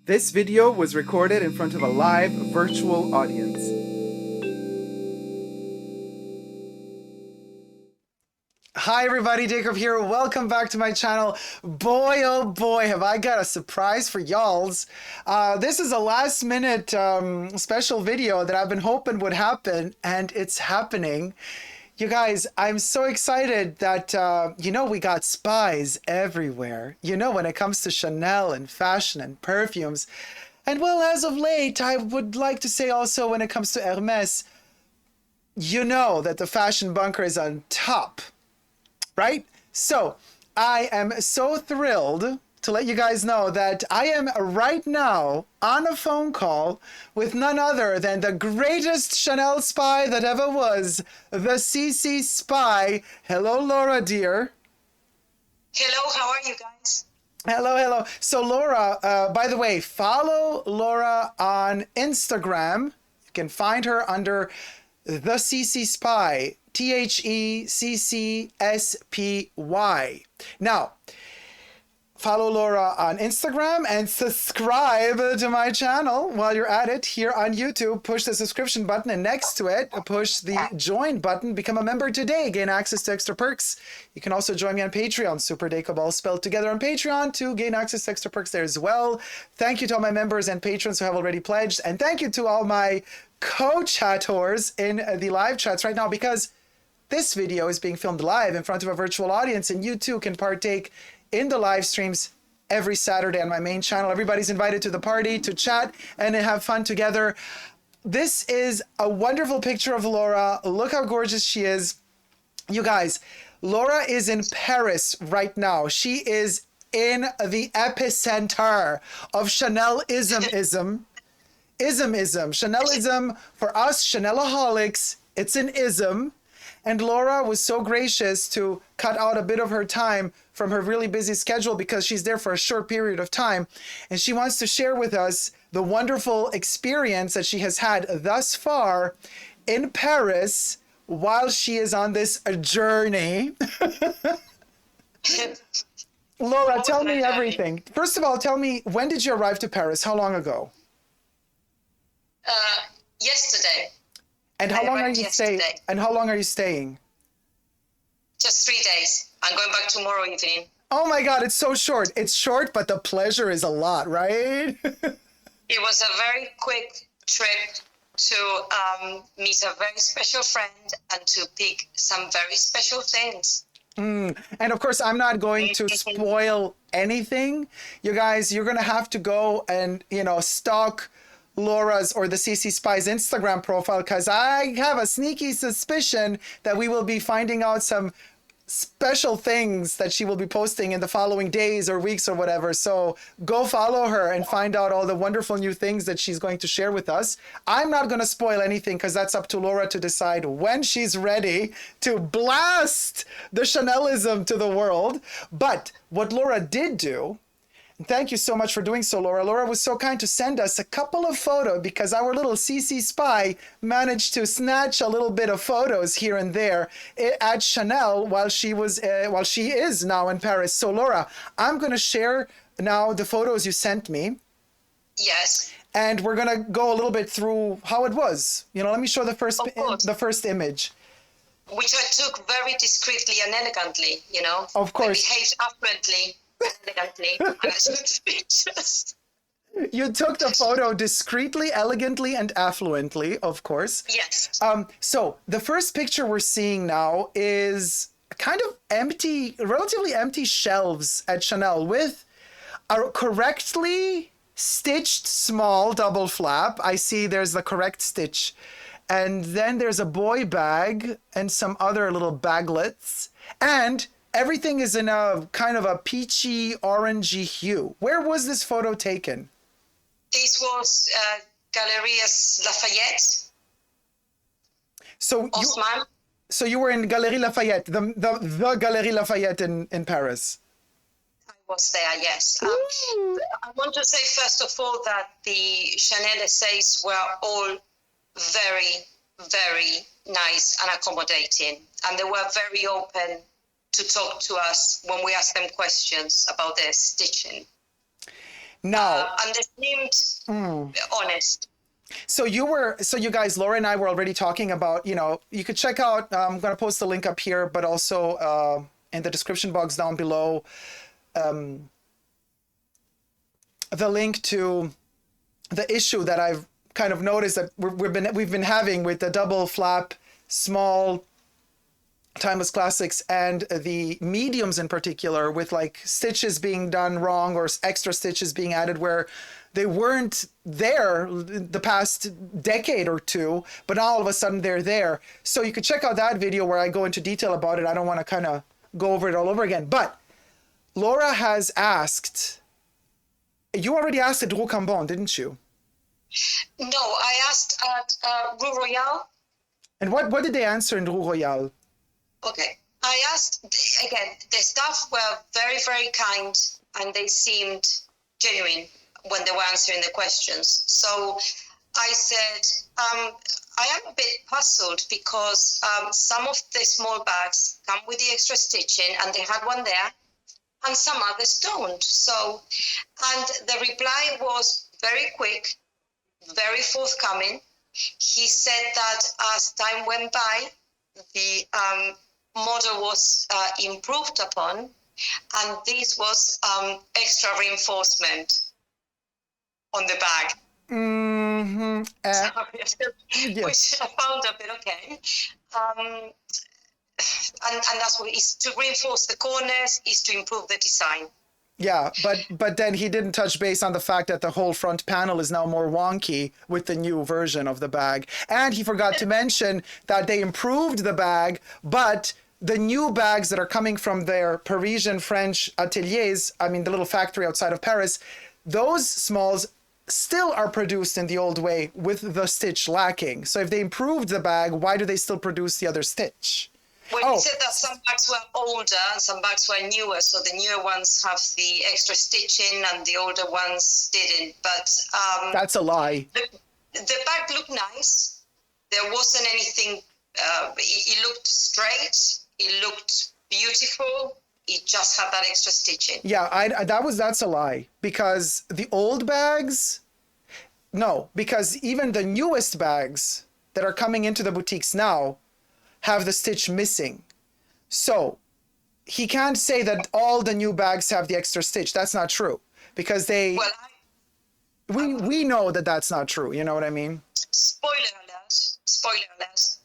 This video was recorded in front of a live virtual audience. Hi everybody, Dacob here. Welcome back to my channel. Boy, oh boy, have I got a surprise for y'alls. This is a last minute special video that I've been hoping would happen, and it's happening. You guys, I'm so excited that, we got spies everywhere. When it comes to Chanel and fashion and perfumes. And well, as of late, I would like to say also when it comes to Hermès, that the fashion bunker is on top, right? So I am so thrilled to let you guys know that I am right now on a phone call with none other than the greatest Chanel spy that ever was, the TheCCSpy. Hello, Laura, dear. Hello, how are you guys? Hello, hello. So Laura, by the way, follow Laura on Instagram. You can find her under TheCCSpy, TheCCSpy. Now, follow Laura on Instagram and subscribe to my channel while you're at it here on YouTube. Push the subscription button, and next to it, push the join button. Become a member today. Gain access to extra perks. You can also join me on Patreon, superdacob all spelled together on Patreon, to gain access to extra perks there as well. Thank you to all my members and patrons who have already pledged. And thank you to all my co-chatters in the live chats right now, because this video is being filmed live in front of a virtual audience, and you too can partake in the live streams every Saturday on my main channel. Everybody's invited to the party to chat and have fun together. This is a wonderful picture of Laura. Look how gorgeous she is. You guys, Laura is in Paris right now. She is in the epicenter of Chanel-ism. Chanelism for us, Chaneloholics, it's an ism. And Laura was so gracious to cut out a bit of her time from her really busy schedule, because she's there for a short period of time. And she wants to share with us the wonderful experience that she has had thus far in Paris while she is on this journey. Laura, tell me everything. First of all, tell me, when did you arrive to Paris? How long ago? Yesterday. And how long are you staying? And how long are you staying? Just 3 days. I'm going back tomorrow evening. Oh my God, it's so short. It's short, but the pleasure is a lot, right? It was a very quick trip to meet a very special friend and to pick some very special things. And of course, I'm not going to spoil anything. You guys, you're going to have to go and, stalk Laura's or the TheCCSpy's Instagram profile, because I have a sneaky suspicion that we will be finding out some special things that she will be posting in the following days or weeks or whatever. So go follow her and find out all the wonderful new things that she's going to share with us. I'm not going to spoil anything, because that's up to Laura to decide when she's ready to blast the Chanelism to the world. But what Laura did do, and thank you so much for doing so, Laura. Laura was so kind to send us a couple of photos, because our little TheCCSpy managed to snatch a little bit of photos here and there at Chanel while she is now in Paris. So Laura, I'm going to share now the photos you sent me. Yes. And we're going to go a little bit through how it was. Let me show the first image. Which I took very discreetly and elegantly, Of course. I behaved affluently. Elegantly, and I took pictures. You took the photo discreetly, elegantly, and affluently, of course. Yes. So the first picture we're seeing now is kind of empty, relatively empty shelves at Chanel with a correctly stitched small double flap. I see there's the correct stitch. And then there's a boy bag and some other little baglets. And everything is in a kind of a peachy, orangey hue. Where was this photo taken? This was Galeries Lafayette. So you were in Galeries Lafayette, the Galeries Lafayette in Paris. I was there, yes. I want to say first of all that the Chanel essays were all very, very nice and accommodating, and they were very open to talk to us when we asked them questions about their stitching. No. And they seemed honest. So you guys, Laura and I were already talking about, you could check out, I'm going to post the link up here, but also in the description box down below, the link to the issue that I've kind of noticed that we've been having with the double flap, small timeless classics, and the mediums in particular, with like stitches being done wrong or extra stitches being added where they weren't there the past decade or two, but now all of a sudden they're there. So you could check out that video where I go into detail about it. I don't want to kind of go over it all over again. But Laura has asked, you already asked at Rocambon, didn't you? No, I asked at Rue Royale. And what did they answer in Rue Royale? Okay. I asked, again, the staff were very, very kind, and they seemed genuine when they were answering the questions. So I said, I am a bit puzzled because some of the small bags come with the extra stitching, and they had one there, and some others don't. So, and the reply was very quick, very forthcoming. He said that as time went by, the model was improved upon, and this was extra reinforcement on the bag. Mm-hmm. Yes. Which I found a bit okay. And that's what is to reinforce the corners, is to improve the design. Yeah, but then he didn't touch base on the fact that the whole front panel is now more wonky with the new version of the bag. And he forgot to mention that they improved the bag, but the new bags that are coming from their Parisian French ateliers, I mean the little factory outside of Paris, those smalls still are produced in the old way with the stitch lacking. So if they improved the bag, why do they still produce the other stitch? Well, he said that some bags were older and some bags were newer, so the newer ones have the extra stitching and the older ones didn't. But that's a lie. The bag looked nice. There wasn't anything. It looked straight. It looked beautiful. It just had that extra stitching. Yeah, that's a lie, because the old bags, no, because even the newest bags that are coming into the boutiques now have the stitch missing. So he can't say that all the new bags have the extra stitch. That's not true, because we know that that's not true. You know what I mean? Spoiler alert,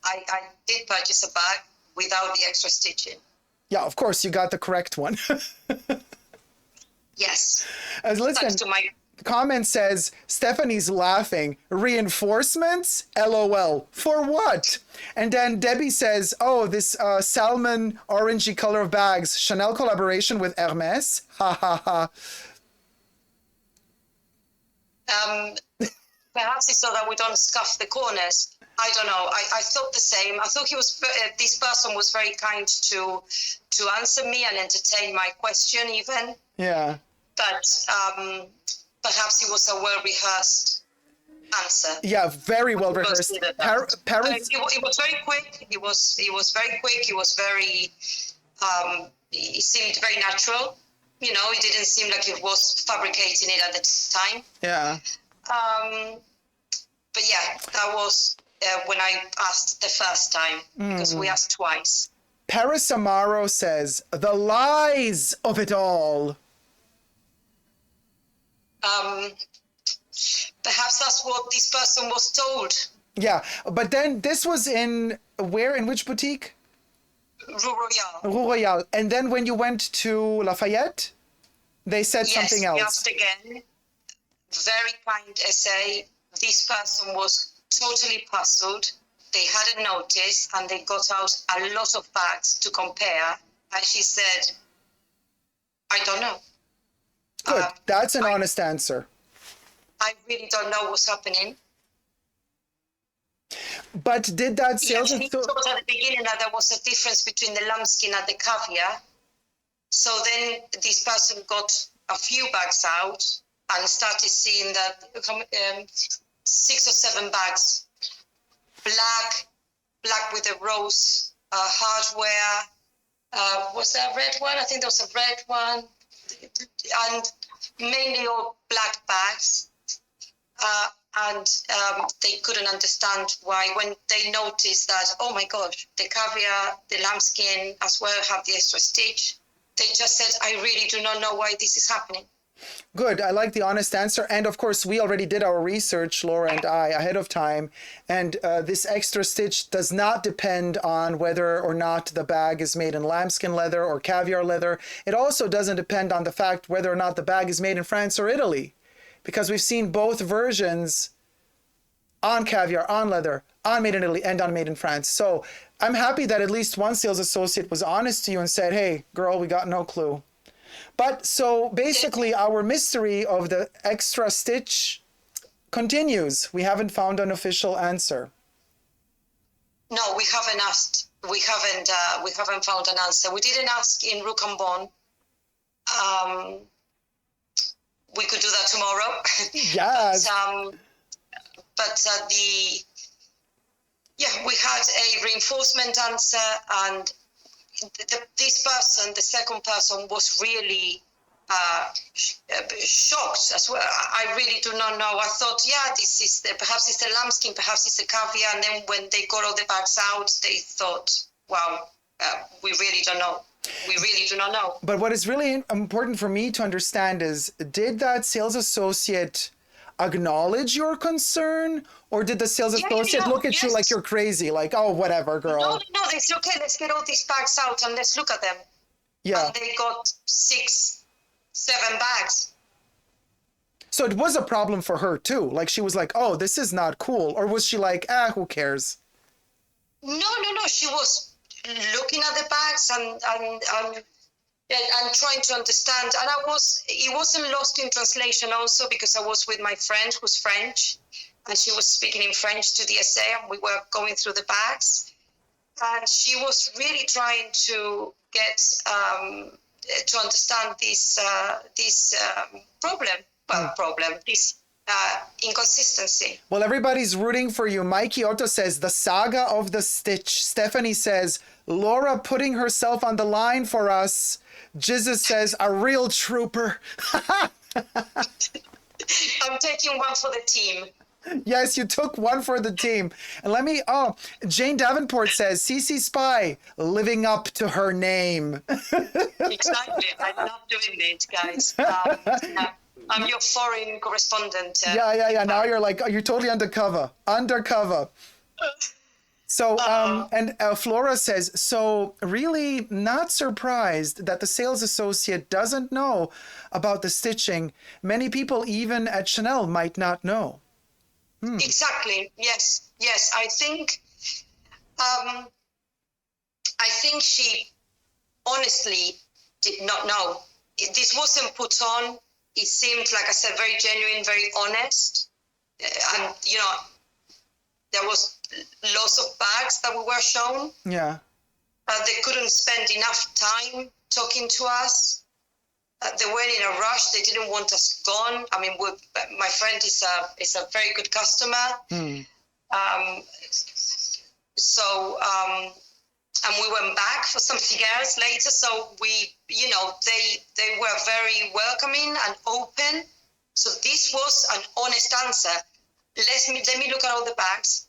I did purchase a bag without the extra stitching. Yeah, of course, you got the correct one. Yes. Listen, the comment says, Stephanie's laughing. Reinforcements? LOL. For what? And then Debbie says, oh, this salmon orangey color of bags. Chanel collaboration with Hermès? Ha ha ha. Perhaps it's so that we don't scuff the corners. I don't know. I thought the same. I thought this person was very kind to answer me and entertain my question even. Yeah. But perhaps it was a well-rehearsed answer. Yeah, very well rehearsed. Paris. It was very quick. It was very quick. It was very. It seemed very natural. You know, it didn't seem like it was fabricating it at the time. Yeah. But yeah, that was when I asked the first time, because we asked twice. Paris Amaro says, the lies of it all. Perhaps that's what this person was told. Yeah, but then this was in which boutique? Rue Royale. Rue Royale. And then when you went to Lafayette, they said something else. Yes, we asked again. Very kind essay. This person was totally puzzled. They hadn't noticed, and they got out a lot of bags to compare. And she said, I don't know. Good. That's an honest answer. I really don't know what's happening. But did that sales... She thought at the beginning that there was a difference between the lambskin and the caviar. So then this person got a few bags out and started seeing that 6 or 7 bags, black with a rose hardware. Was there a red one? I think there was a red one. And mainly all black bags. And they couldn't understand why when they noticed that, oh my gosh, the caviar, the lambskin as well have the extra stitch. They just said, I really do not know why this is happening. Good. I like the honest answer. And of course, we already did our research, Laura and I, ahead of time. And this extra stitch does not depend on whether or not the bag is made in lambskin leather or caviar leather. It also doesn't depend on the fact whether or not the bag is made in France or Italy, because we've seen both versions on caviar, on leather, on made in Italy, and on made in France. So I'm happy that at least one sales associate was honest to you and said, hey, girl, we got no clue. But so basically our mystery of the extra stitch continues. We haven't found an official answer. No, we haven't asked. We haven't found an answer. We didn't ask in Rocambon. We could do that tomorrow. Yes. but we had a reinforcement answer, and this person, the second person, was really shocked as well. I really do not know. I thought, this is perhaps it's the lambskin, perhaps it's the caviar. And then when they got all the bags out, they thought, wow, we really don't know. We really do not know. But what is really important for me to understand is, did that sales associate acknowledge your concern, or did the sales associate look at you like you're crazy, like, oh, whatever, girl? No, they said, okay, let's get all these bags out and let's look at them. Yeah. And they got 6, 7 bags. So it was a problem for her too. Like, she was like, oh, this is not cool. Or was she like, who cares? No. She was looking at the bags and trying to understand. And it wasn't lost in translation also, because I was with my friend who's French, and she was speaking in French to the SA, and we were going through the bags. And she was really trying to get to understand this this inconsistency. Well, everybody's rooting for you. Mikey Otto says, the saga of the stitch. Stephanie says, Laura putting herself on the line for us. Jesus says, a real trooper. I'm taking one for the team. Yes, you took one for the team. And Jane Davenport says, CCSpy, living up to her name. Exactly. I love doing it, guys. I'm your foreign correspondent. Yeah. Now you're totally undercover. So, and Flora says, so really not surprised that the sales associate doesn't know about the stitching. Many people, even at Chanel, might not know. Exactly. Yes. I think she honestly did not know. This wasn't put on. It seemed, like I said, very genuine, very honest. And, there was lots of bags that we were shown. Yeah. They couldn't spend enough time talking to us. They weren't in a rush. They didn't want us gone. I mean, my friend is a very good customer. And we went back for something else later. So they were very welcoming and open. So this was an honest answer. Let me look at all the bags.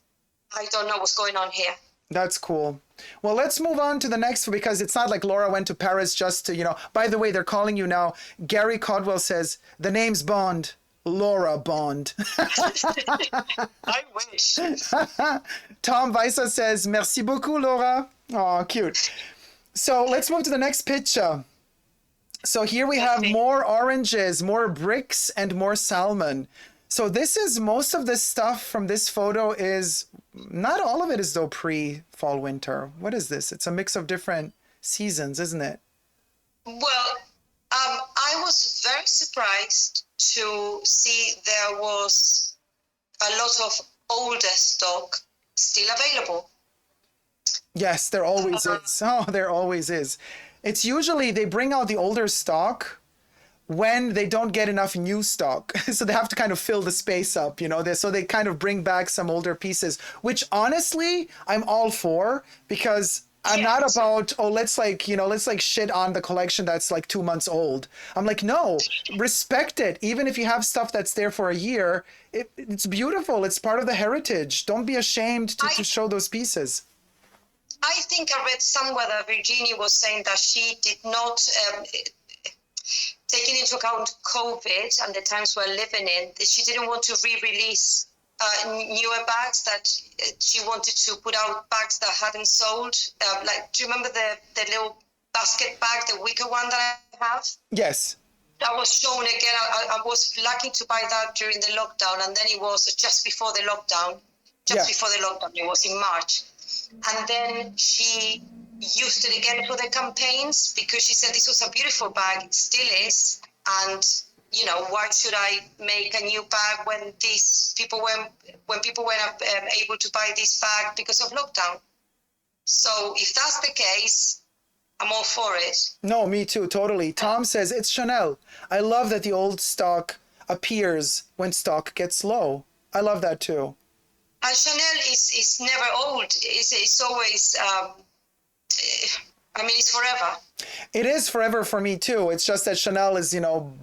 I don't know what's going on here. That's cool. Well, let's move on to the next one, because it's not like Laura went to Paris just to, by the way, they're calling you now. Gary Codwell says, the name's Bond. Laura Bond. I wish. Tom Weisser says, merci beaucoup, Laura. Oh, cute. So let's move to the next picture. So here we have more oranges, more bricks, and more salmon. So this is, most of this stuff from this photo is, not all of it is though pre-fall winter. What is this? It's a mix of different seasons, isn't it? Well, I was very surprised to see there was a lot of older stock still available. Yes, there always is. Oh, there always is. It's usually they bring out the older stock when they don't get enough new stock. So they have to kind of fill the space up, so they kind of bring back some older pieces, which honestly, I'm all for, because I'm not about, oh, let's shit on the collection that's like 2 months old. I'm like, no, respect it. Even if you have stuff that's there for a year, it's beautiful. It's part of the heritage. Don't be ashamed to show those pieces. I think I read somewhere that Virginia was saying that she did not, taking into account COVID and the times we're living in, she didn't want to re-release newer bags, that she wanted to put out bags that hadn't sold. Do you remember the little basket bag, the wicker one that I have? Yes. That was shown again. I was lucky to buy that during the lockdown, and then it was just before the lockdown. It was in March. And then she used it again for the campaigns because she said this was a beautiful bag. It still is. And why should I make a new bag when people weren't able to buy this bag because of lockdown? So if that's the case, I'm all for it. No, me too, totally. Tom says, it's Chanel. I love that the old stock appears when stock gets low. I love that too. And Chanel is never old. It's always, it's forever. It is forever for me too. It's just that Chanel is,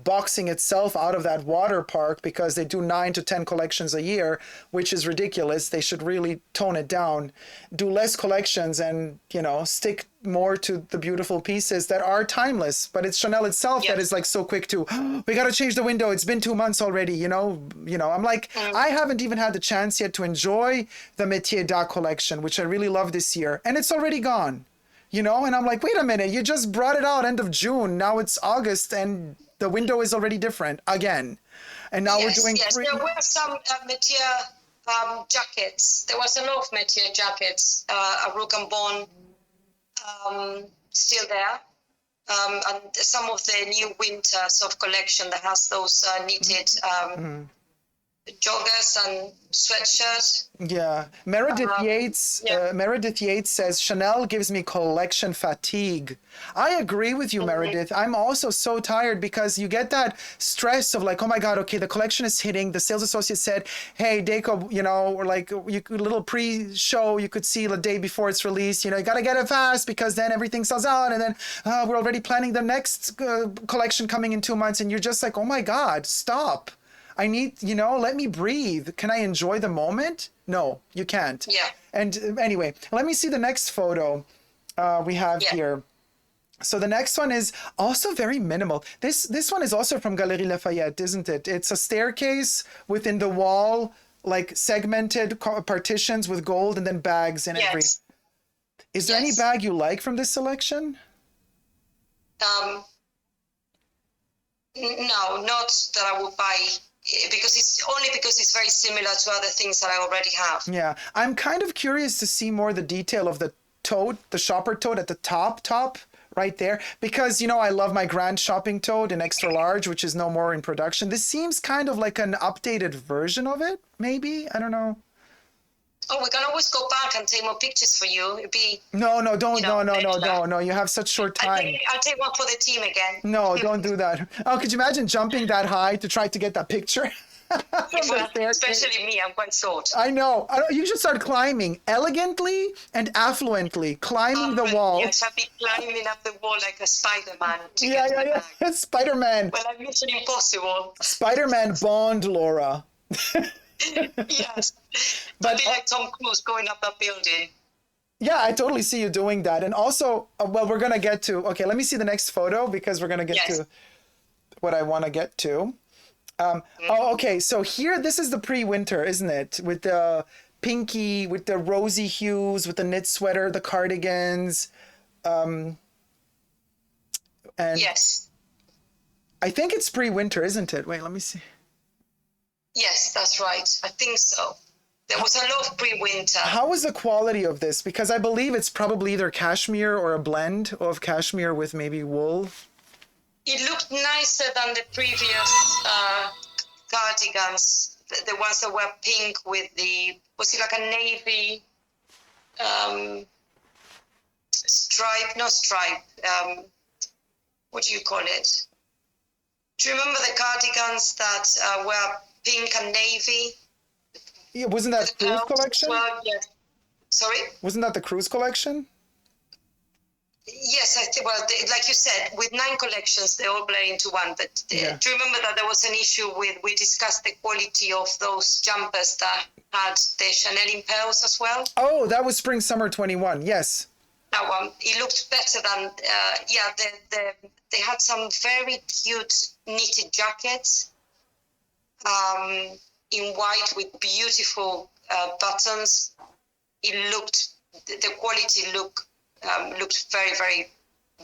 boxing itself out of that water park because they do 9 to 10 collections a year, which is ridiculous. They should really tone it down, do less collections and, stick more to the beautiful pieces that are timeless. But it's Chanel itself that is like so quick to, we got to change the window. It's been 2 months already, I'm like, I haven't even had the chance yet to enjoy the Métier d'Art collection, which I really love this year. And it's already gone. And I'm like, wait a minute, you just brought it out end of June. Now it's August and the window is already different again. And now we're doing... Yes, there were some Métier jackets. There was a lot of Métier jackets, a Rook and Bond still there. And some of the new winter soft collection that has those knitted joggers and sweatshirts. Yeah. Meredith Yates says, Chanel gives me collection fatigue. I agree with you, Meredith. I'm also so tired because you get that stress of like, oh my God, okay, the collection is hitting. The sales associate said, hey, Dacob, or like a little pre-show, you could see the day before it's released, you got to get it fast because then everything sells out. And then we're already planning the next collection coming in 2 months. And you're just like, oh my God, stop. I need, let me breathe. Can I enjoy the moment? No, you can't. Yeah. And anyway, let me see the next photo we have here. So the next one is also very minimal. This one is also from Galerie Lafayette, isn't it? It's a staircase within the wall, like segmented partitions with gold and then bags and every. Is there any bag you like from this selection? No, not that I would buy. Because it's very similar to other things that I already have. Yeah, I'm kind of curious to see more the detail of the tote, the shopper tote at the top right there. Because, I love my grand shopping tote in extra large, which is no more in production. This seems kind of like an updated version of it, maybe? I don't know. Oh, we can always go back and take more pictures for you. It'd be... No, you have such short time. I'll take one for the team again. No, don't do that. Oh, could you imagine jumping that high to try to get that picture? Especially me, I'm quite short. I know. You should start climbing elegantly and affluently, climbing the wall. Yes, I'll be climbing up the wall like a Spider-Man. Yeah. Spider-Man. Well, I'm Mission Impossible. Spider-Man Bond, Laura. Yes. But be like Tom Cruise going up that building. Yeah, I totally see you doing that. And also, we're going to get to... Okay, let me see the next photo because we're going to get to what I want to get to. Okay, so here, this is the pre-winter, isn't it? With the pinky, with the rosy hues, with the knit sweater, the cardigans. And yes. I think it's pre-winter, isn't it? Wait, let me see. Yes, that's right. I think so. There was a lot of pre-winter. How is the quality of this? Because I believe it's probably either cashmere or a blend of cashmere with maybe wool. It looked nicer than the previous cardigans, the ones that were pink with was it like a navy stripe, what do you call it? Do you remember the cardigans that were pink and navy? Yeah, wasn't that Cruise collection? Well, yeah. Sorry? Wasn't that the Cruise collection? Yes, I think. Well, like you said, with 9 collections, they all blend into one. But do you remember that there was an issue with? We discussed the quality of those jumpers that had the Chanel impels as well. Oh, that was spring summer 21. Yes. That one, it looked better than. They had some very cute knitted jackets, in white with beautiful buttons. It looked. The quality looked very, very,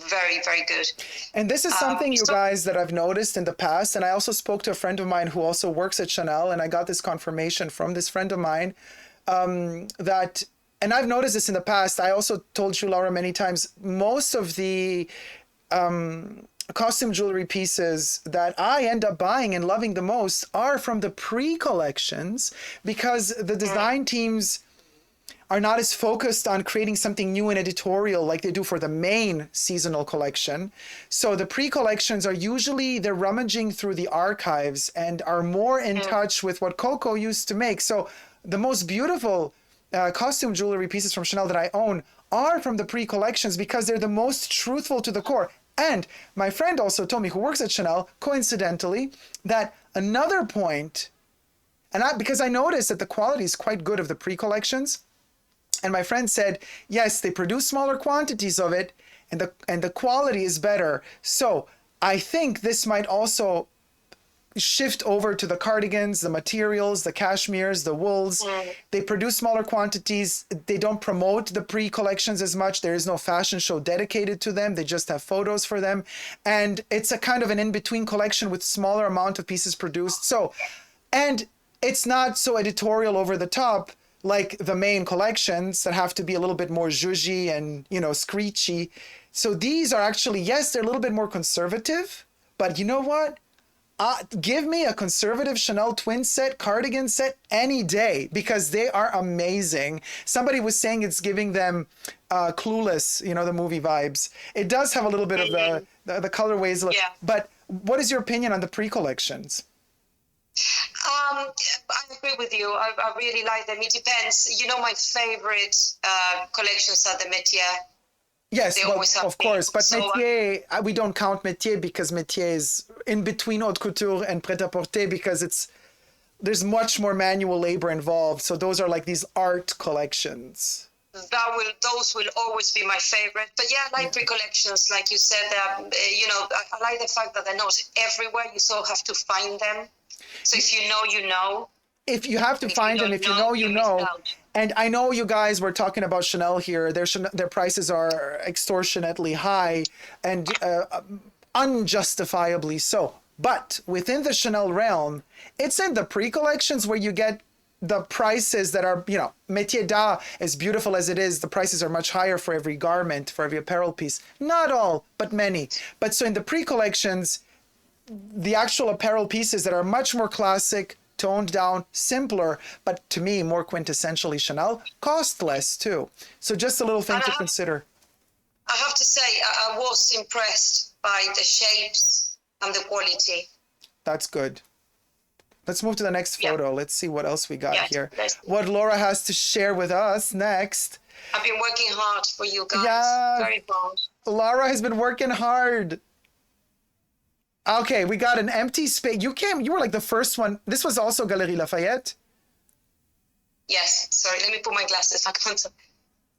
very, very good. And this is something, you guys, that I've noticed in the past. And I also spoke to a friend of mine who also works at Chanel, and I got this confirmation from this friend of mine that, and I've noticed this in the past. I also told you, Laura, many times, most of the costume jewelry pieces that I end up buying and loving the most are from the pre-collections, because the design teams are not as focused on creating something new in editorial like they do for the main seasonal collection. So the pre-collections are usually, they're rummaging through the archives and are more in touch with what Coco used to make. So the most beautiful costume jewelry pieces from Chanel that I own are from the pre-collections because they're the most truthful to the core. And my friend also told me, who works at Chanel, coincidentally, that another point, because I noticed that the quality is quite good of the pre-collections. And my friend said, yes, they produce smaller quantities of it, and the quality is better. So I think this might also shift over to the cardigans, the materials, the cashmeres, the wools. They produce smaller quantities. They don't promote the pre-collections as much. There is no fashion show dedicated to them. They just have photos for them. And it's a kind of an in-between collection with smaller amount of pieces produced. So, and it's not so editorial over the top like the main collections that have to be a little bit more zhuzhy and, screechy. So these are actually, yes, they're a little bit more conservative, but you know what? Give me a conservative Chanel twin set, cardigan set any day, because they are amazing. Somebody was saying it's giving them Clueless, the movie vibes. It does have a little bit of the colorways. Yeah. But what is your opinion on the pre-collections? I agree with you. I really like them. It depends. My favorite collections are the Métier. Yes, of course. But so, Métier, we don't count Métier because Métier is in between haute couture and prêt-à-porter because there's much more manual labor involved. So those are like these art collections. Those will always be my favorite. But yeah, I like pre-collections, like you said. I like the fact that they're not everywhere. You still have to find them. So if you know, you know. If you have to find them, if you know, you know. And I know you guys were talking about Chanel here. Their prices are extortionately high and unjustifiably so. But within the Chanel realm, it's in the pre-collections where you get the prices that are, métier d'art, as beautiful as it is, the prices are much higher for every garment, for every apparel piece. Not all, but many. But so in the pre-collections, the actual apparel pieces that are much more classic, toned down, simpler, but to me, more quintessentially Chanel, cost less too. So just a little thing to consider. I have to say, I was impressed by the shapes and the quality. That's good. Let's move to the next photo. Yeah. Let's see what else we got here. What Laura has to share with us next. I've been working hard for you guys. Yeah. Very hard. Laura has been working hard. Okay, we got an empty space. You were like the first one. This was also Galerie Lafayette? Yes. Sorry, let me put my glasses back on.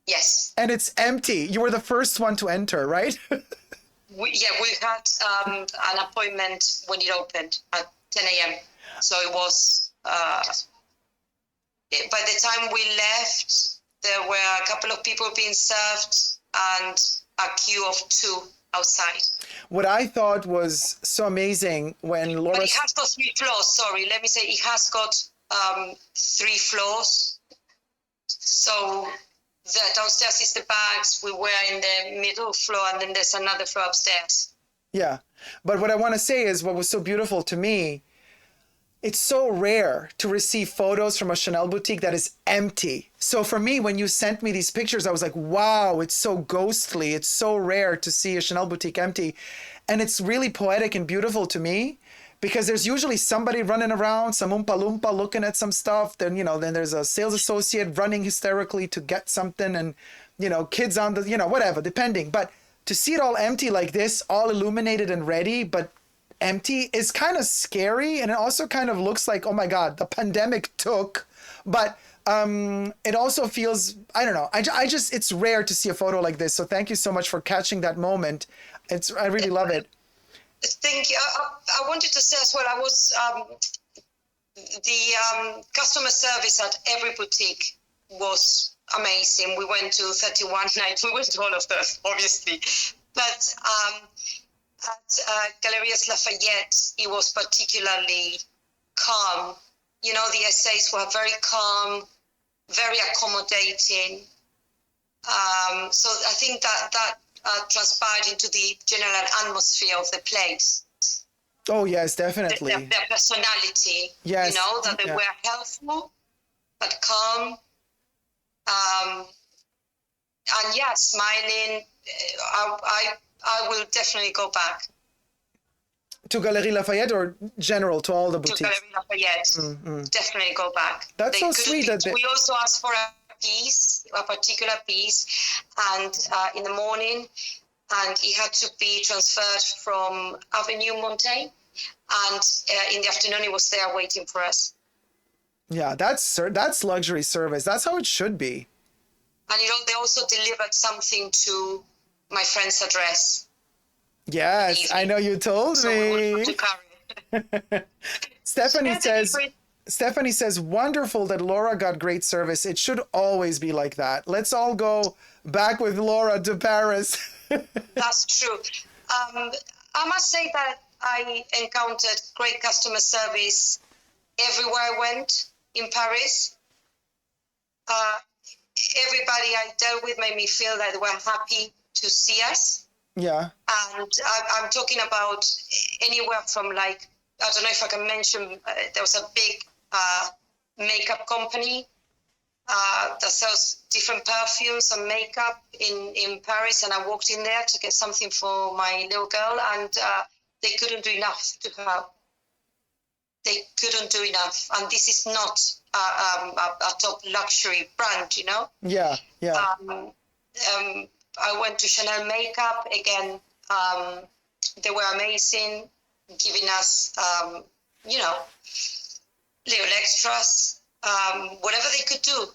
Yes. And it's empty. You were the first one to enter, right? We had an appointment when it opened at 10 a.m. So it was, by the time we left, there were a couple of people being served and a queue of 2 outside. What I thought was so amazing when Laura... But it has got 3 floors, sorry. Let me say it has got 3 floors. So downstairs is the bags. We were in the middle floor and then there's another floor upstairs. Yeah. But what I want to say is what was so beautiful to me, it's so rare to receive photos from a Chanel boutique that is empty. So for me, when you sent me these pictures, I was like, wow, it's so ghostly. It's so rare to see a Chanel boutique empty. And it's really poetic and beautiful to me because there's usually somebody running around, some Oompa Loompa looking at some stuff. Then, then there's a sales associate running hysterically to get something and, kids on the, whatever, depending. But to see it all empty like this, all illuminated and ready, but empty, is kind of scary. And it also kind of looks like, oh my God, the pandemic took. But it also feels, I don't know. I just, it's rare to see a photo like this. So thank you so much for catching that moment. I really love it. Thank you. I wanted to say as well, I was, the customer service at every boutique was amazing. We went to 31 nights. We went to all of them, obviously. But at Galeries Lafayette, it was particularly calm. You know, the essays were very calm, very accommodating. So I think that transpired into the general atmosphere of the place. Oh, yes, definitely. Their personality, yes. You know, that they were helpful, but calm. And yeah, smiling. I will definitely go back. To Galeries Lafayette or general, to all the boutiques? To Galeries Lafayette. Definitely go back. That's so sweet. We also asked for a particular piece, and in the morning, and it had to be transferred from Avenue Montaigne, and in the afternoon it was there waiting for us. Yeah, that's luxury service. That's how it should be. And they also delivered something to my friend's address. Yes, I know you told me. Stephanie says, wonderful that Laura got great service. It should always be like that. Let's all go back with Laura to Paris. That's true. I must say that I encountered great customer service everywhere I went in Paris. Everybody I dealt with made me feel that they were happy to see us. Yeah. And I'm talking about anywhere from, like, I don't know if I can mention, there was a big makeup company that sells different perfumes and makeup in Paris. And I walked in there to get something for my little girl, and they couldn't do enough to help. They couldn't do enough. And this is not a top luxury brand, you know? Yeah, yeah. I went to Chanel Makeup again. They were amazing, giving us, you know, little extras, whatever they could do,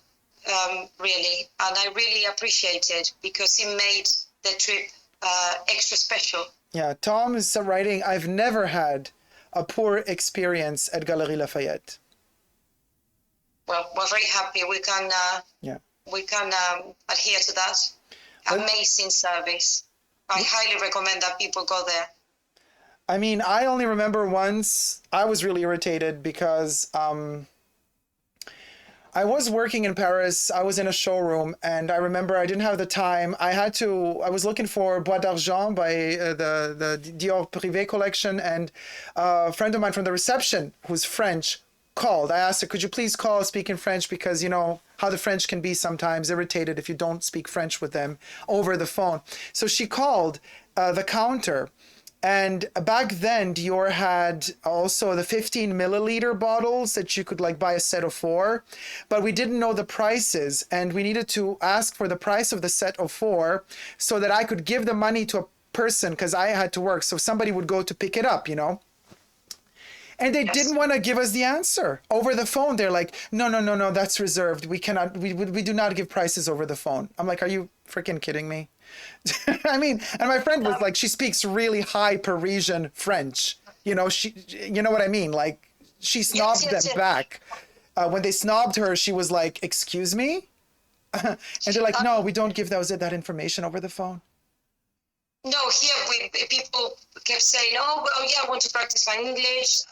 really. And I really appreciate it because it made the trip extra special. Yeah, Tom is writing, I've never had a poor experience at Galeries Lafayette. Well, we're very happy. We can adhere to that. Amazing service. I highly recommend that people go there. I mean, I only remember once I was really irritated because I was working in Paris. I was in a showroom, and I remember I didn't have the time. I was looking for Bois d'Argent by the Dior Privé collection, and a friend of mine from the reception, who's French, called. I asked her, could you please call, speak in French, because you know how the French can be sometimes irritated if you don't speak French with them over the phone. So she called the counter. And back then, Dior had also the 15 milliliter bottles that you could like buy a set of 4, but we didn't know the prices, and we needed to ask for the price of the set of 4 so that I could give the money to a person because I had to work. So somebody would go to pick it up, you know. And they didn't want to give us the answer over the phone. They're like, no, that's reserved. We cannot, we do not give prices over the phone. I'm like, are you freaking kidding me? I mean, and my friend was like, she speaks really high Parisian French. You know, you know what I mean? Like, she snobbed them back. When they snobbed her, she was like, excuse me? And they're like, no, we don't give that information over the phone. No, here people kept saying, oh, well, yeah, I want to practice my English.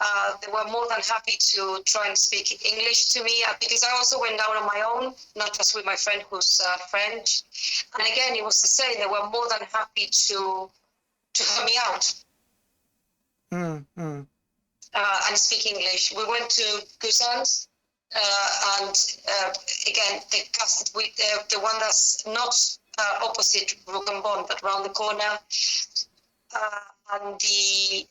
They were more than happy to try and speak English to me because I also went down on my own, not just with my friend who's French. And again, it was the same. They were more than happy to help me out and speak English. We went to Cousins, and again, the one that's not opposite Rougon-Bon, but around the corner. And the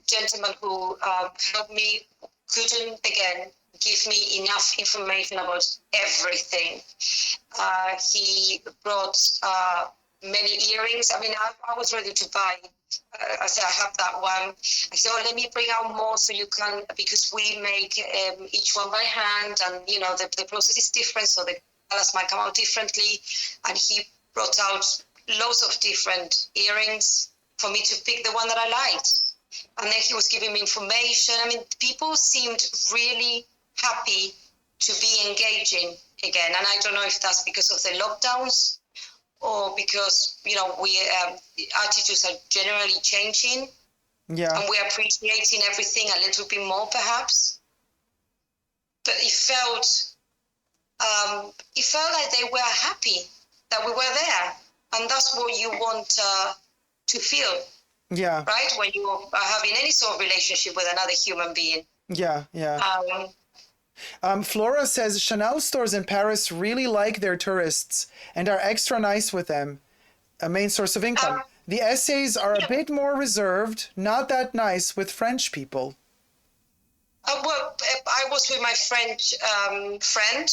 gentleman who helped me couldn't, again, give me enough information about everything. He brought many earrings. I mean, I was ready to buy. I said, I have that one. I said, oh, let me bring out more so you can, because we make each one by hand, and, you know, the process is different, so the colors might come out differently. And he brought out loads of different earrings for me to pick the one that I liked. And then he was giving me information. I mean, people seemed really happy to be engaging again. And I don't know if that's because of the lockdowns or because, you know, attitudes are generally changing. Yeah. And we're appreciating everything a little bit more, perhaps. But it felt like they were happy that we were there. And that's what you want to feel. Yeah. Right? When you are having any sort of relationship with another human being. Yeah, yeah. Flora says Chanel stores in Paris really like their tourists and are extra nice with them. A main source of income. The essays are a bit more reserved, not that nice with French people. Well, I was with my French friend,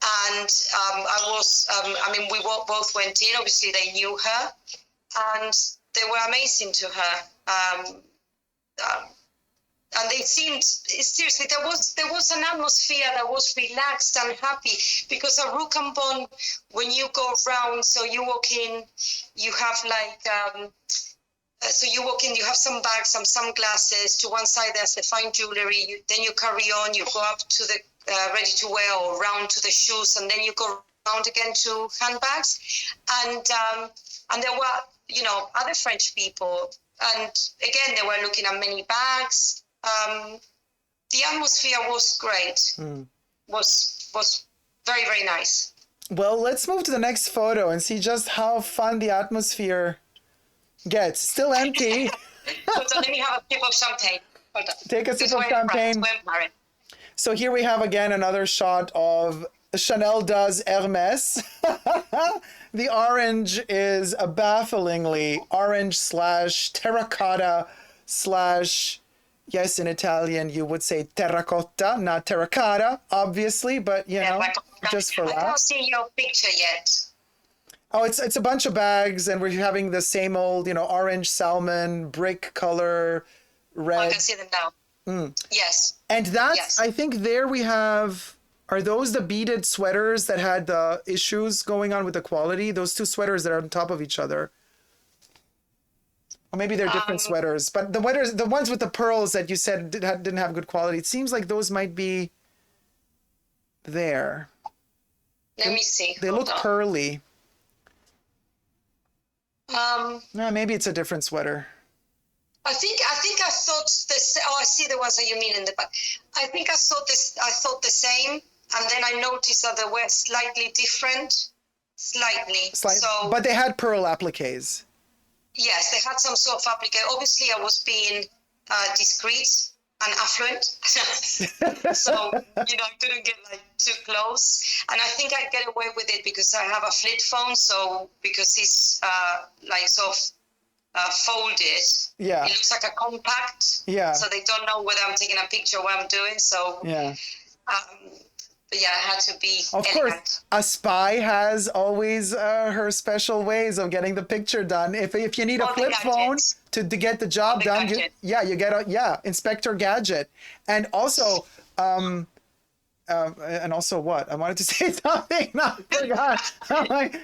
and I mean, we both went in. Obviously, they knew her, and they were amazing to her. And they seemed, seriously, there was an atmosphere that was relaxed and happy, because at Rook and Bond, when you go around, so you walk in, you have like, you walk in, you have some bags, some sunglasses. To one side, there's the fine jewelry. Then you carry on, you go up to the ready to wear, or round to the shoes, and then you go round again to handbags. And there were, you know, other French people. And again, they were looking at many bags. The atmosphere was great. Was very, very nice. Well, let's move to the next photo and see just how fun the atmosphere gets. Still empty. So let me have a sip of champagne. Hold on. Take a sip of champagne. So here we have again another shot of Chanel does Hermès. The orange is a bafflingly orange / terracotta / yes, in Italian you would say terracotta, not terracotta, obviously, but you know, just for laughs. I don't see your picture yet. Oh, it's a bunch of bags, and we're having the same old, you know, orange salmon, brick color, red. Oh, I can see them now. Yes. And that's, I think there we have, are those the beaded sweaters that had the issues going on with the quality? Those two sweaters that are on top of each other. Or maybe they're different sweaters, but the ones with the pearls that you said didn't have good quality. It seems like those might be there. Let me see. They look pearly. No, maybe it's a different sweater. I think I thought this. Oh, I see the ones that you mean in the back. I think I thought the same, and then I noticed that they were slightly different. Slightly. So, but they had pearl appliques. Yes, they had some sort of applique. Obviously, I was being discreet and affluent, so you know, I couldn't get like too close. And I think I get away with it because I have a flip phone. So because it's like sort of folded, yeah, it looks like a compact. Yeah. So they don't know whether I'm taking a picture or what I'm doing. So yeah. But yeah, I had to be Of elegant. course, a spy has always her special ways of getting the picture done. If you need a flip phone to get the job done, you get a Inspector Gadget. And also what? I wanted to say something. No, I forgot.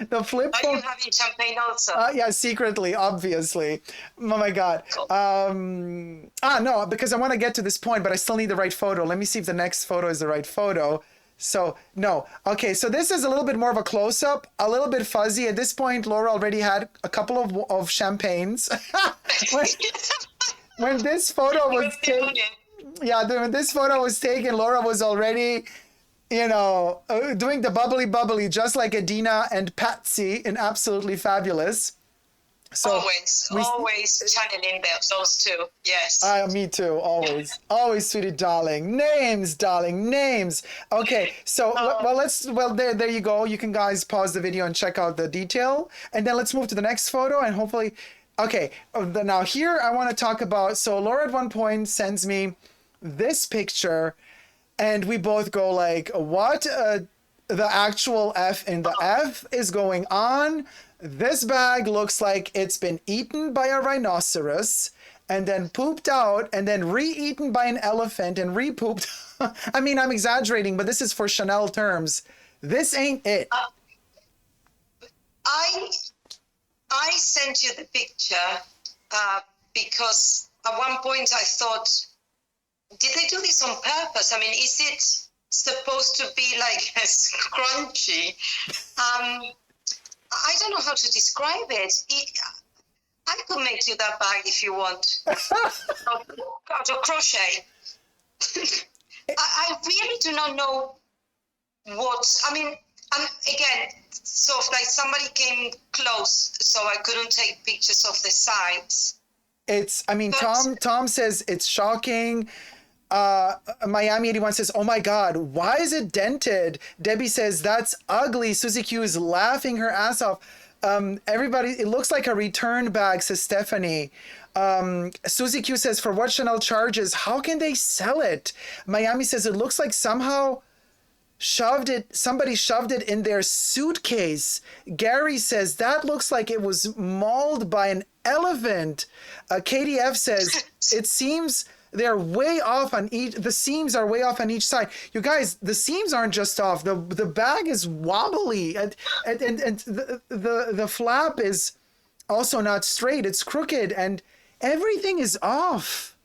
The flip phone. Are you having champagne also? Yeah, secretly, obviously. Oh my God. Cool. No, because I want to get to this point, but I still need the right photo. Let me see if the next photo is the right photo. So, no. Okay, so this is a little bit more of a close-up, a little bit fuzzy. At this point, Laura already had a couple of champagnes. when this photo was taken, when this photo was taken, Laura was already, you know, doing the bubbly, just like Adina and Patsy in Absolutely Fabulous. So always channeling those two. Yes. Me too. Always, sweetie darling. Names, darling, names. Okay, so there you go. You can guys pause the video and check out the detail, and then let's move to the next photo and hopefully. Okay, now here I want to talk about. So Laura at one point sends me this picture, and we both go like, "What the actual F in the F is going on. This bag looks like it's been eaten by a rhinoceros and then pooped out and then re-eaten by an elephant and re-pooped. I mean, I'm exaggerating, but this is for Chanel terms. This ain't it. I sent you the picture because at one point I thought, did they do this on purpose? I mean, is it supposed to be like a scrunchie? I don't know how to describe it. I could make you that bag if you want. Out of crochet. I really do not know what, I mean, and again, so like somebody came close, so I couldn't take pictures of the sides. It's, I mean, Tom says it's shocking. Miami 81 says, oh my God, why is it dented? Debbie says, that's ugly. Susie Q is laughing her ass off. Everybody, it looks like a return bag, says Stephanie. Susie Q says, for what Chanel charges, how can they sell it? Miami says, it looks like somebody shoved it in their suitcase. Gary says, that looks like it was mauled by an elephant. KDF says, it seems they're way off on each, the seams are way off on each side. You guys, the seams aren't just off, the bag is wobbly and the flap is also not straight, it's crooked and everything is off.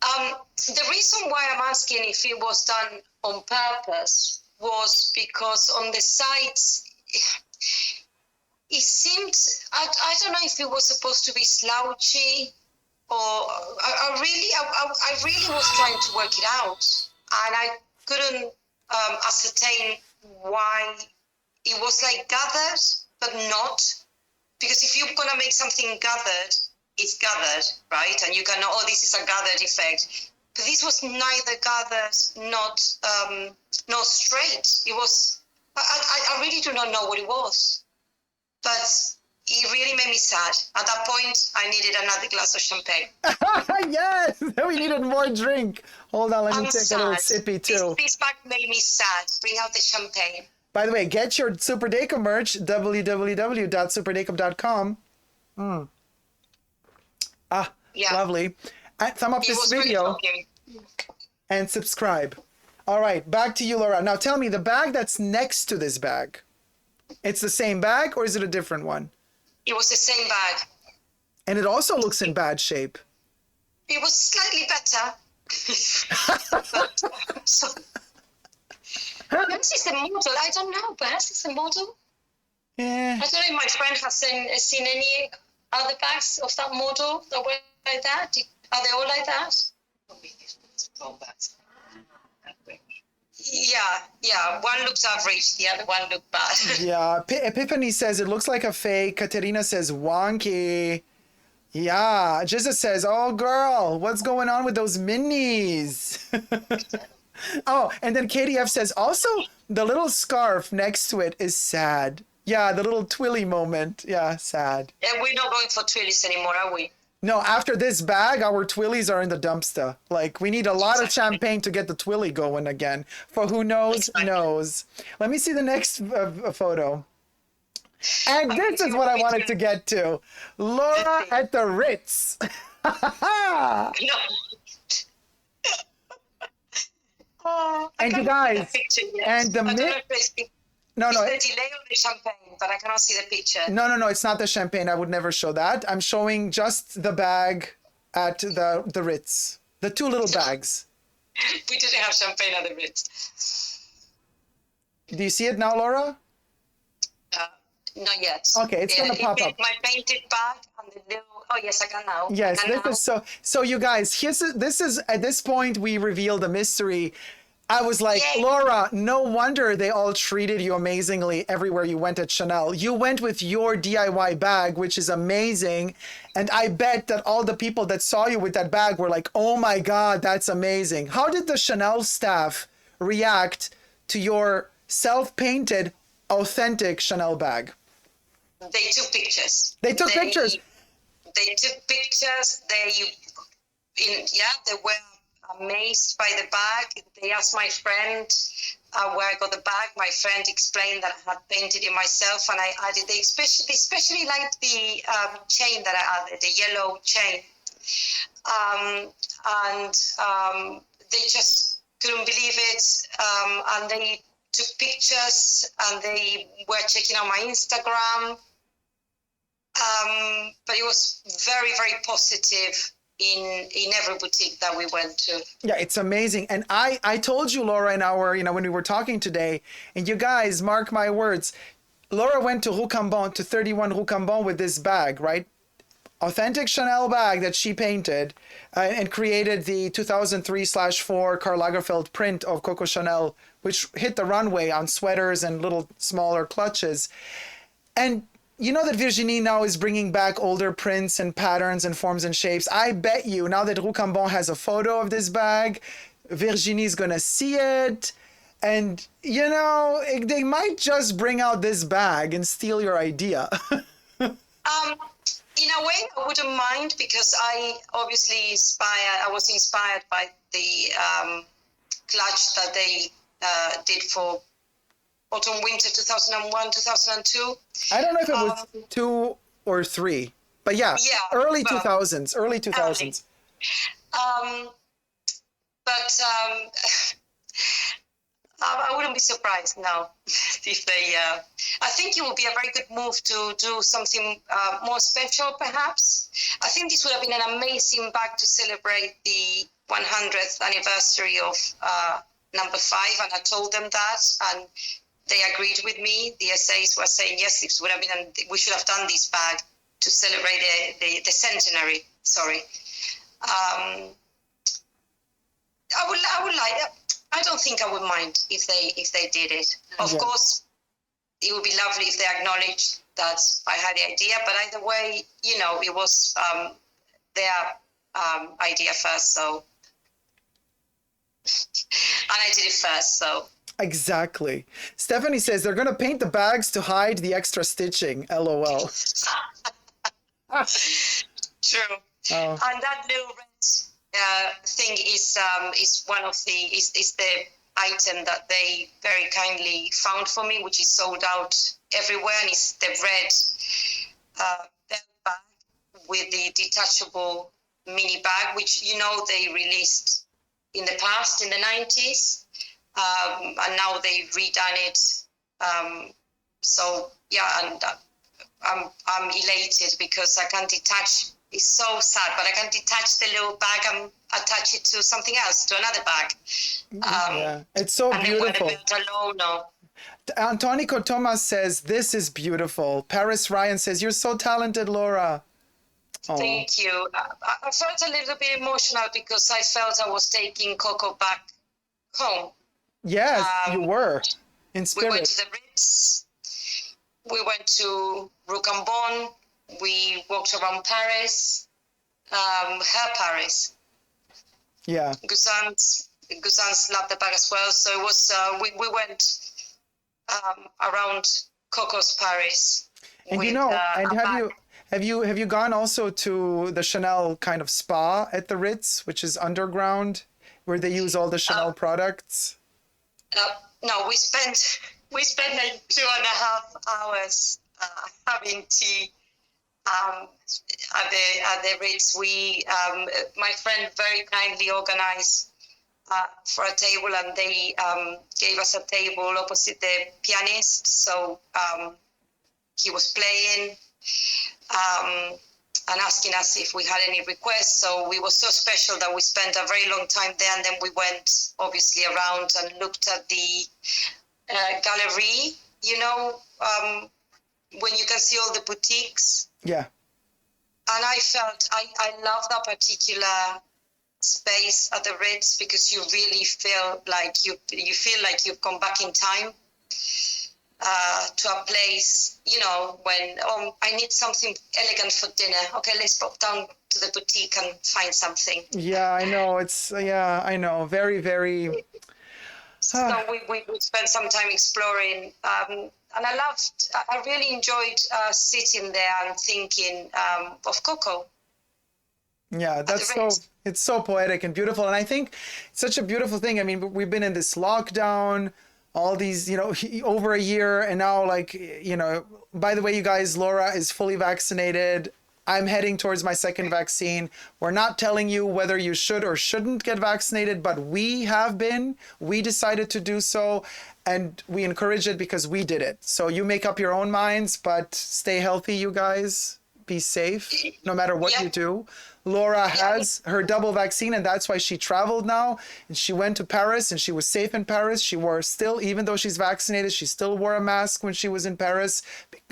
The reason why I'm asking if it was done on purpose was because on the sides, it seemed, I don't know if it was supposed to be slouchy or I really was trying to work it out and I couldn't ascertain why it was like gathered, but not, because if you're going to make something gathered, it's gathered, right? And you can know, oh, this is a gathered effect. But this was neither gathered, not straight. It was, I really do not know what it was. But it really made me sad. At that point, I needed another glass of champagne. Yes, we needed more drink. Hold on, let me take a little sippy too. This bag made me sad. Bring out the champagne. By the way, get your Super Dacob merch, www.superdacob.com. Yeah. Lovely. Thumb up this video and subscribe. All right, back to you, Laura. Now tell me, the bag that's next to this bag, it's the same bag or is it a different one? It was the same bag. And it also looks in bad shape. It was slightly better. Perhaps it's the model. I don't know. Perhaps it's the model. Yeah. I don't know if my friend has seen any other bags of that model that were like that. Are they all like that? Yeah. One looks average, the other one looked bad. Yeah. Epiphany says it looks like a fake. Katerina says wonky. Yeah. Jesus says, oh girl, what's going on with those minis? Oh, and then KDF says also the little scarf next to it is sad. Yeah, the little twilly moment. Yeah, sad. And we're not going for twillies anymore, are we? No, after this bag, our twillies are in the dumpster. Like, we need a lot of champagne to get the twilly going again. For who knows, knows. Let me see the next photo. And this is what I wanted to get to. Laura at the Ritz. No. And you guys, and the No. No, the delay of the champagne, but I cannot see the picture. No, it's not the champagne. I would never show that. I'm showing just the bag at the Ritz. The two little bags. We didn't have champagne at the Ritz. Do you see it now, Laura? Not yet. Okay, it's gonna pop up. My painted bag and the little. Oh yes, I can now. Yes, this is so. You guys, this is at this point we reveal the mystery. I was like, yay. Laura, no wonder they all treated you amazingly everywhere you went at Chanel. You went with your DIY bag, which is amazing. And I bet that all the people that saw you with that bag were like, oh my God, that's amazing. How did the Chanel staff react to your self-painted, authentic Chanel bag? They took pictures. They took pictures. They took pictures. They were amazed by the bag. They asked my friend where I got the bag. My friend explained that I had painted it myself, and I added they especially liked the chain that I added, the yellow chain, and they just couldn't believe it, and they took pictures and they were checking out my Instagram. But it was very, very positive in every boutique that we went to. Yeah, it's amazing. And I told you, Laura, in our, when we were talking today, and you guys, mark my words, Laura went to Rue Cambon, to 31 Rue Cambon with this bag, right? Authentic Chanel bag that she painted and created the 2003/4 Karl Lagerfeld print of Coco Chanel, which hit the runway on sweaters and little smaller clutches. And you know that Virginie now is bringing back older prints and patterns and forms and shapes. I bet you now that Rue Cambon has a photo of this bag, Virginie's going to see it. And, they might just bring out this bag and steal your idea. In a way, I wouldn't mind, because I was inspired by the clutch that they did for autumn winter 2001 2002. I don't know if it was 2 or 3, but yeah, early 2000s. I wouldn't be surprised now if they. I think it would be a very good move to do something more special, perhaps. I think this would have been an amazing bag to celebrate the 100th anniversary of number 5, and I told them that, and they agreed with me. The essays were saying yes, this would have been. We should have done this bag to celebrate the centenary. Sorry. I would like. I don't think I would mind if they did it. Of course, it would be lovely if they acknowledged that I had the idea. But either way, it was their idea first. So, and I did it first. So. Exactly. Stephanie says they're going to paint the bags to hide the extra stitching. LOL. True. Oh. And that little red thing is one of the item that they very kindly found for me, which is sold out everywhere, and it's the red belt bag with the detachable mini bag, which they released in the past, in the 90s, and now they've redone it. So yeah, and I'm elated because I can detach. It's so sad, but I can detach the little bag and attach it to something else, to another bag. Yeah, it's so beautiful. Antonico Thomas says, this is beautiful. Paris Ryan says, you're so talented, Laura. Oh. Thank you. I felt a little bit emotional because I felt I was taking Coco back home. Yes, you were, in spirit. We went to the Ritz. We went to Rue Cambon. We walked around Paris, her Paris. Yeah. Guzan's loved the bag as well. So it was, we went around Coco's Paris. And with, have you gone also to the Chanel kind of spa at the Ritz, which is underground, where they use all the Chanel products? No, we spent like 2.5 hours having tea. At the Ritz, my friend very kindly organized for a table, and they gave us a table opposite the pianist. So he was playing and asking us if we had any requests. So it was so special that we spent a very long time there, and then we went obviously around and looked at the gallery. When you can see all the boutiques. Yeah. And I felt I love that particular space at the Ritz, because you really feel like you've gone back in time to a place, when I need something elegant for dinner. Okay, let's pop down to the boutique and find something. Yeah, I know. I know. Very, very. So we spent some time exploring. And I really enjoyed sitting there and thinking of Coco. Yeah, it's so poetic and beautiful. And I think it's such a beautiful thing. I mean, we've been in this lockdown. all these, over a year. And now, like, by the way, you guys, Laura is fully vaccinated. I'm heading towards my second vaccine. We're not telling you whether you should or shouldn't get vaccinated, but we have been. We decided to do so, and we encourage it because we did it. So you make up your own minds, but stay healthy, you guys. Be safe, no matter what you do. Laura has her double vaccine, and that's why she traveled now. And she went to Paris, and she was safe in Paris. She wore still, even though she's vaccinated, she still wore a mask when she was in Paris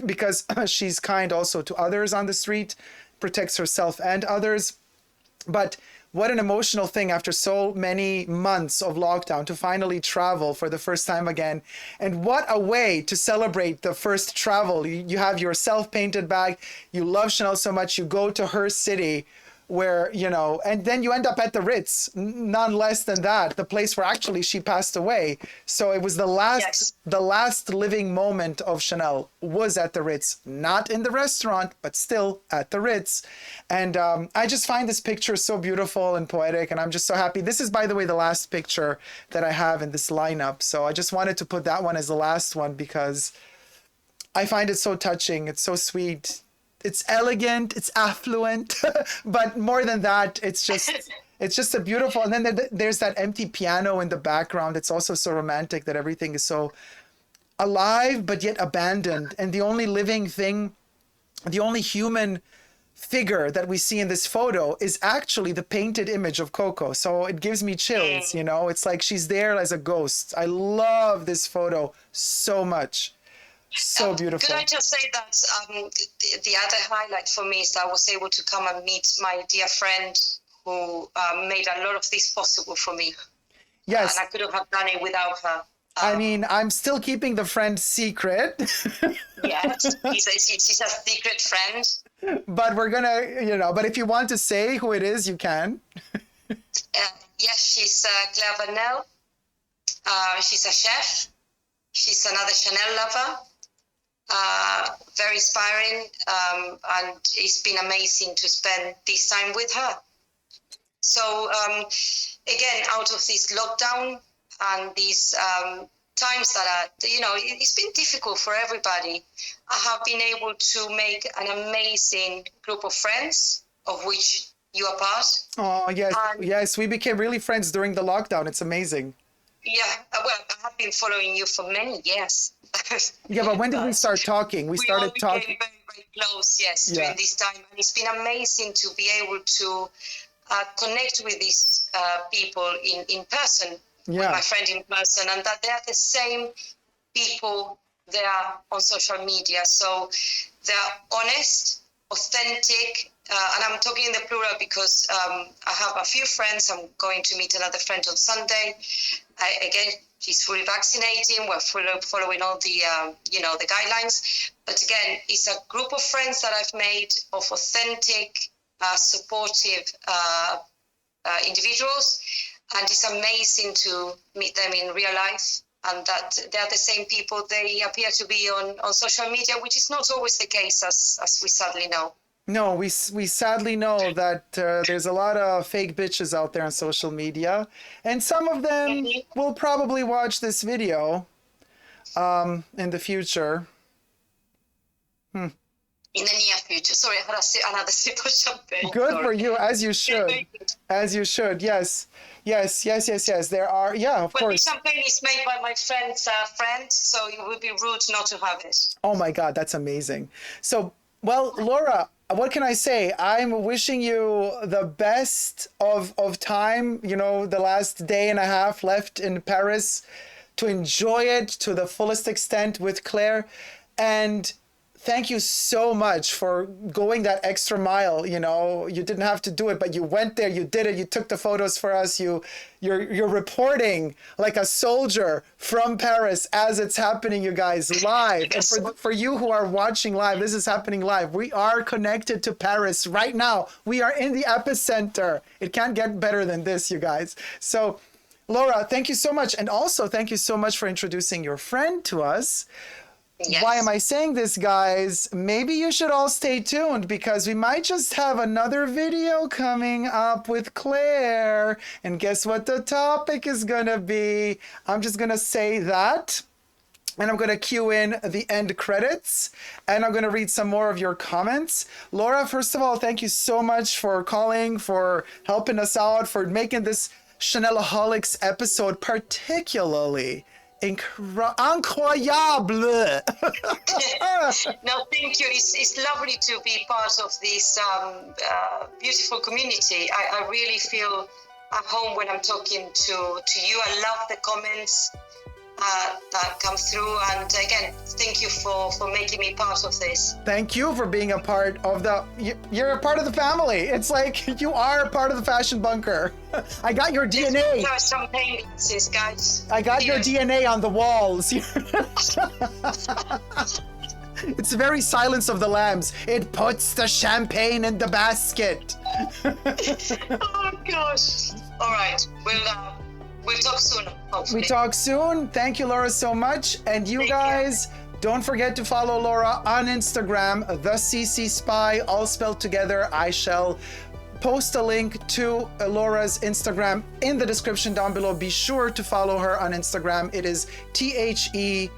because she's kind also to others on the street, protects herself and others. But what an emotional thing after so many months of lockdown to finally travel for the first time again. And what a way to celebrate the first travel. You have your self-painted bag. You love Chanel so much. You go to her city where, and then you end up at the Ritz, none less than that, the place where actually she passed away. So it was the last living moment of Chanel was at the Ritz, not in the restaurant, but still at the Ritz. And I just find this picture so beautiful and poetic, and I'm just so happy. This is, by the way, the last picture that I have in this lineup. So I just wanted to put that one as the last one because I find it so touching. It's so sweet. It's elegant, it's affluent, but more than that, it's just a beautiful, and then there's that empty piano in the background. It's also so romantic that everything is so alive, but yet abandoned. And the only living thing, the only human figure that we see in this photo is actually the painted image of Coco. So it gives me chills, it's like she's there as a ghost. I love this photo so much. So beautiful. Could I just say that the other highlight for me is that I was able to come and meet my dear friend who made a lot of this possible for me. Yes. And I couldn't have done it without her. I mean, I'm still keeping the friend secret. Yes, she's a secret friend. But we're going to, but if you want to say who it is, you can. Yes, she's Claire Vanel. She's a chef. She's another Chanel lover. Very inspiring, and it's been amazing to spend this time with her. So again, out of this lockdown and these times that are, it's been difficult for everybody, I have been able to make an amazing group of friends, of which you are part. Oh, yes, yes, we became really friends during the lockdown. It's amazing. Yeah, well, I have been following you for many years. Yeah, but when did we start talking? We started talking very, very close, yes, during this time. And it's been amazing to be able to connect with these people in person, with my friend in person, and that they are the same people they are on social media. So they are honest, authentic, and I'm talking in the plural because I have a few friends. I'm going to meet another friend on Sunday. Again, she's fully vaccinating. We're following all the, the guidelines. But again, it's a group of friends that I've made of authentic, supportive individuals. And it's amazing to meet them in real life, and that they're the same people they appear to be on social media, which is not always the case, as we sadly know. No, we sadly know that there's a lot of fake bitches out there on social media, and some of them will probably watch this video in the future. In the near future. Sorry, I had another sip of champagne. Good for you, as you should. As you should, yes. Yes. There are, of course. This champagne is made by my friend's friend, so it would be rude not to have it. Oh my God, that's amazing. So, well, Laura, what can I say? I'm wishing you the best of time, the last day and a half left in Paris, to enjoy it to the fullest extent with Claire. And thank you so much for going that extra mile. You didn't have to do it, but you went there, you did it, you took the photos for us, you're reporting like a soldier from Paris as it's happening, you guys, live. And for you who are watching live, this is happening live. We are connected to Paris right now. We are in the epicenter. It can't get better than this, you guys. So Laura, thank you so much. And also thank you so much for introducing your friend to us. Yes. Why am I saying this, guys? Maybe you should all stay tuned because we might just have another video coming up with Claire. And guess what the topic is gonna be? I'm just gonna say that. And I'm going to cue in the end credits, and I'm going to read some more of your comments. Laura, first of all, thank you so much for calling, for helping us out, for making this Chaneloholics episode particularly incroyable. No, thank you. It's lovely to be part of this beautiful community. I really feel at home when I'm talking to you. I love the comments that come through, and again, thank you for making me part of this. Thank you for being a part of you're a part of the family. It's like you are part of the fashion bunker. I got your DNA. There are some glasses, guys. I got your DNA on the walls. It's the very silence of the lambs. It puts the champagne in the basket. Oh gosh. All right, we'll talk soon, hopefully. We talk soon. Thank you, Laura, so much. And you guys, don't forget to follow Laura on Instagram, TheCCSpy, all spelled together. I shall post a link to Laura's Instagram in the description down below. Be sure to follow her on Instagram. It is TheCCSpy.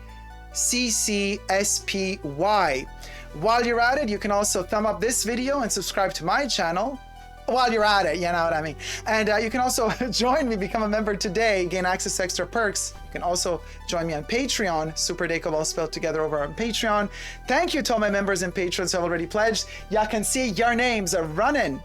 While you're at it, you can also thumb up this video and subscribe to my channel. While you're at it, you know what I mean. And you can also join me, become a member today, gain access to extra perks. You can also join me on Patreon, superdacob, all spelled together, over on Patreon. Thank you to all my members and patrons who have already pledged. You can see your names are running.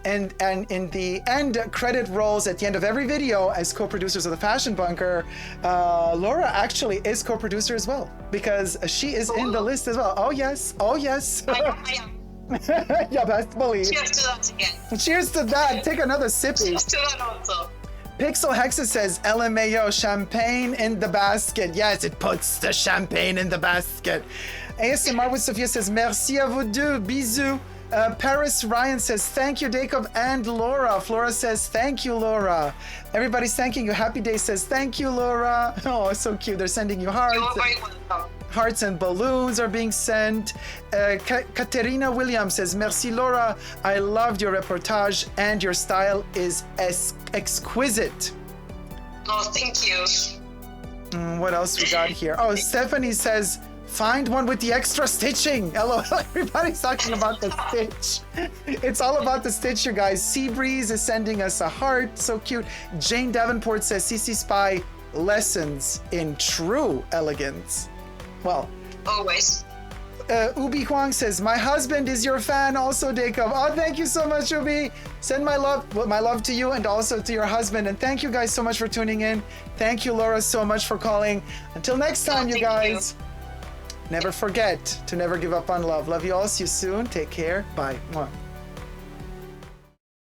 And in the end credit rolls at the end of every video as co-producers of the Fashion Bunker, Laura actually is co-producer as well, because she is in the list as well. Oh yes, oh yes. I am. Yeah, best believe. Cheers to that again. Cheers to that. Take another sippy. Cheers to that also. Pixel Hexa says, LMAO, champagne in the basket. Yes, it puts the champagne in the basket. ASMR with Sophia says, merci à vous deux. Bisous. Paris Ryan says, thank you, Dacob and Laura. Flora says, thank you, Laura. Everybody's thanking you. Happy Day says, thank you, Laura. Oh, it's so cute. They're sending you hearts. You're very welcome. Hearts and balloons are being sent. Katerina Williams says, merci, Laura. I loved your reportage and your style is exquisite. Oh, thank you. What else we got here? Oh, Stephanie says, find one with the extra stitching. Hello, everybody's talking about the stitch. It's all about the stitch, you guys. Seabreeze is sending us a heart. So cute. Jane Davenport says, CCSpy lessons in true elegance. Well, always. Ubi Huang says, my husband is your fan also, Dacob. Oh, thank you so much, Ubi. Send my love to you and also to your husband. And thank you guys so much for tuning in. Thank you, Laura, so much for calling. Until next time, you guys. Never forget to never give up on love. Love you all. See you soon. Take care. Bye. Mwah.